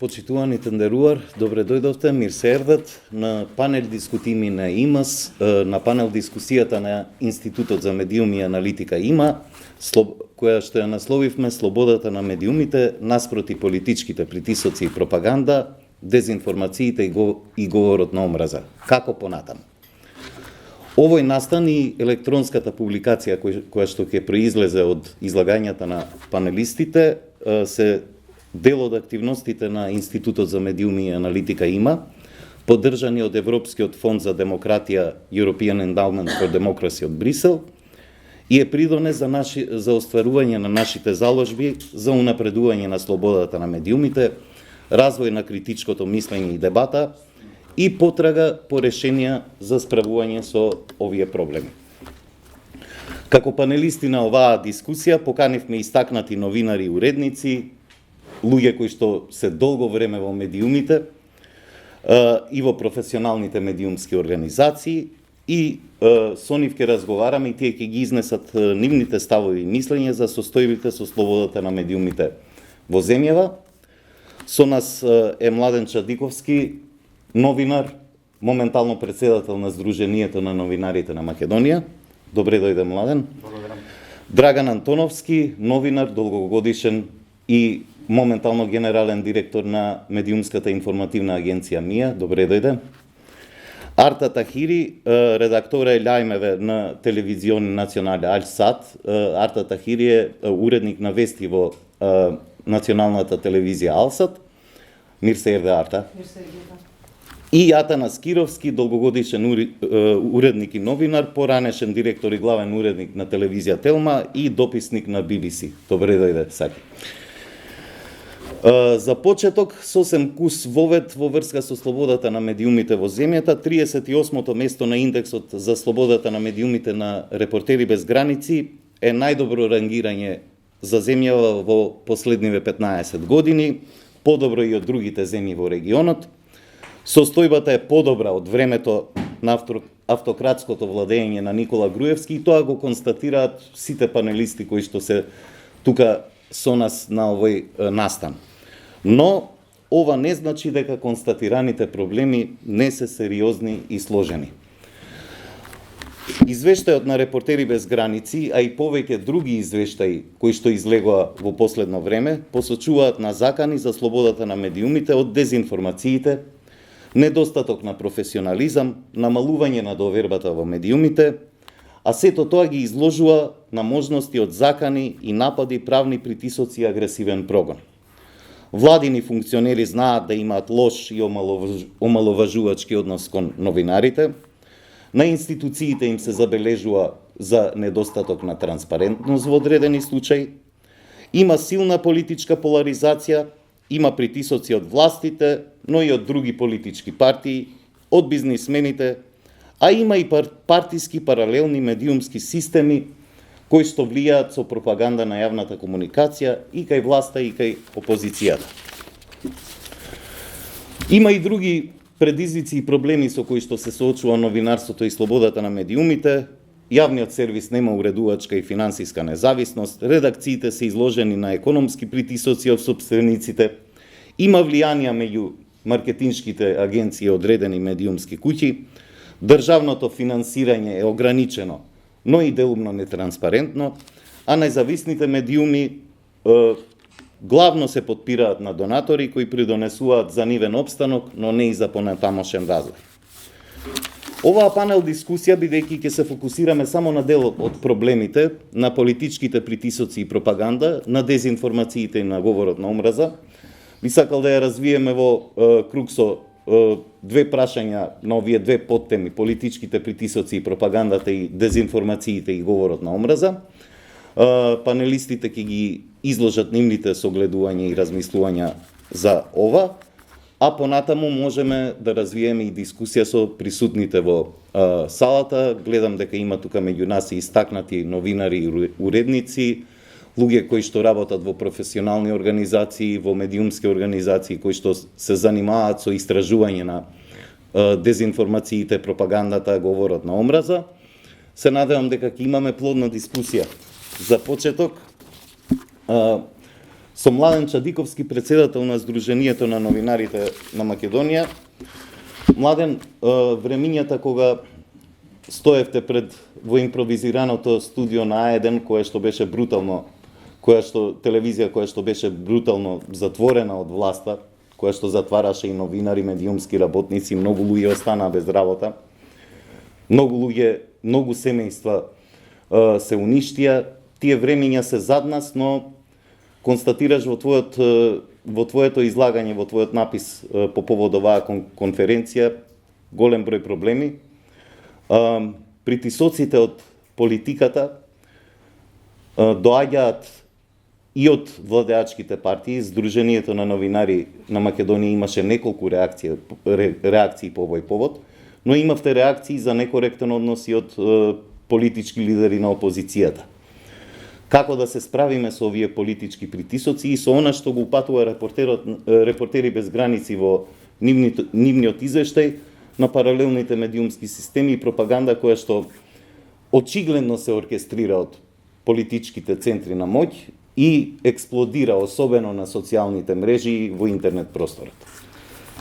почитувани тендеруар, добре дојдовте, мир се ердат на панел дискутими на ИМАС, на панел дискусијата на Институтот за медиуми и аналитика ИМА, која што ја насловивме Слободата на медиумите наспроти политичките притисоци и пропаганда, дезинформациите и говорот на омраза. Како понатаму? Овој настан и електронската публикација која што ќе произлезе од излагањата на панелистите се дел од активностите на Институтот за медиуми и аналитика ИМА, поддржани од Европскиот фонд за демократија European Endowment for Democracy од Брисел и е придонес за остварување на нашите заложби за унапредување на слободата на медиумите, развој на критичкото мислење и дебата и потрага по решенија за справување со овие проблеми. Како панелисти на оваа дискусија поканивме истакнати новинари и уредници, луѓе кои што се долго време во медиумите и во професионалните медиумски организации и со нив ќе разговараме и тие ќе ги изнесат нивните ставови и мислења за состојбите со слободата на медиумите во земјава. Со нас е Младен Чадиковски, новинар, моментално председател на Сдруженијето на новинарите на Македонија. Добре дојде, Младен. Благодарам. Драган Антоновски, новинар, долгогодишен и моментално генерален директор на медиумската информативна агенција МИА. Добре дојде. Арта Тахири, редактора Елјајмеве на телевизиони национале Алсат. Арта Тахири е уредник на вести во националната телевизија Алсат. Мир се ерде, Арта. Мир се ерде. И Атанас Кировски, долгогодишен уредник и новинар, поранешен директор и главен уредник на телевизија Телма и дописник на BBC. Добре дојде, Саки. За почеток, сосем кус вовед во врска со слободата на медиумите во земјата, 38-то место на индексот за слободата на медиумите на Репортери без граници е најдобро рангирање за земјава во последниве 15 години, подобро и од другите земји во регионот. Состојбата е подобра од времето на автократското владење на Никола Груевски и тоа го констатираат сите панелисти кои што се тука со нас на овој настан. Но ова не значи дека констатираните проблеми не се сериозни и сложени. Извештајот на Репортери без граници, а и повеќе други извештаи кои што излегоа во последно време, посочуваат на закани за слободата на медиумите од дезинформациите, недостаток на професионализам, намалување на довербата во медиумите, а сето тоа ги изложува на можности од закани и напади, правни притисоци и агресивен прогон. Владини функционери знаат да имаат лош и омаловажувачки однос кон новинарите, на институциите им се забележува за недостаток на транспарентност во одредени случаи, има силна политичка поларизација, има притисоци од властите, но и од други политички партии, од бизнисмените, а има и партиски паралелни медиумски системи кои што влијаат со пропаганда на јавната комуникација и кај власта и кај опозицијата. Има и други предизвици и проблеми со кои што се соочува новинарството и слободата на медиумите. Јавниот сервис нема уредувачка и финансиска независност, редакциите се изложени на економски притисоци од сопствениците, има влијанија меѓу маркетиншките агенции и одредени медиумски куќи, државното финансирање е ограничено, но и делумно нетранспарентно, а независните медиуми главно се подпираат на донатори кои придонесуваат за нивен опстанок, но не и за понатамошен развој. Оваа панел дискусија, бидејќи ќе се фокусираме само на дел од проблемите, на политичките притисоци и пропаганда, на дезинформациите и на говорот на омраза, би сакал да ја развиеме во круг со две прашања на овие две подтеми, политичките притисоци и пропагандата и дезинформациите и говорот на омраза. Панелистите ќе ги изложат нивните согледувања и размислувања за ова, а понатаму можеме да развиеме и дискусија со присутните во салата. Гледам дека има тука меѓу нас и истакнати новинари и уредници, луѓе кои што работат во професионални организации, во медиумски организации, кои што се занимаваат со истражување на дезинформациите, пропагандата, говорот на омраза. Се надевам дека ќе имаме плодна дискусија. За почеток, Со Младен Чадиковски, председател на Сдруженијето на новинарите на Македонија. Младен, времињата кога стоевте пред во импровизираното студио на А1, кое што беше брутално, телевизија која што беше брутално затворена од власта, која што затвараше и новинари, медиумски работници, многу луѓе останаа без работа. Многу семејства се уништија. Тие времиња се зад нас, но констатираш во твоето излагање, во твојот напис по повод оваа конференција, голем број проблеми. Притисоците од политиката доаѓаат и од владеачките партии. Сдруженијето на новинари на Македонија имаше неколку реакции по овој повод, но имавте реакции за некоректен однос и од политички лидери на опозицијата. Како да се справиме со овие политички притисоци и со она што го упатува Репортери без граници во нивниот извештај на паралелните медиумски системи и пропаганда која што очигледно се оркестрира од политичките центри на моќ и експлодира особено на социјалните мрежи и во интернет просторот.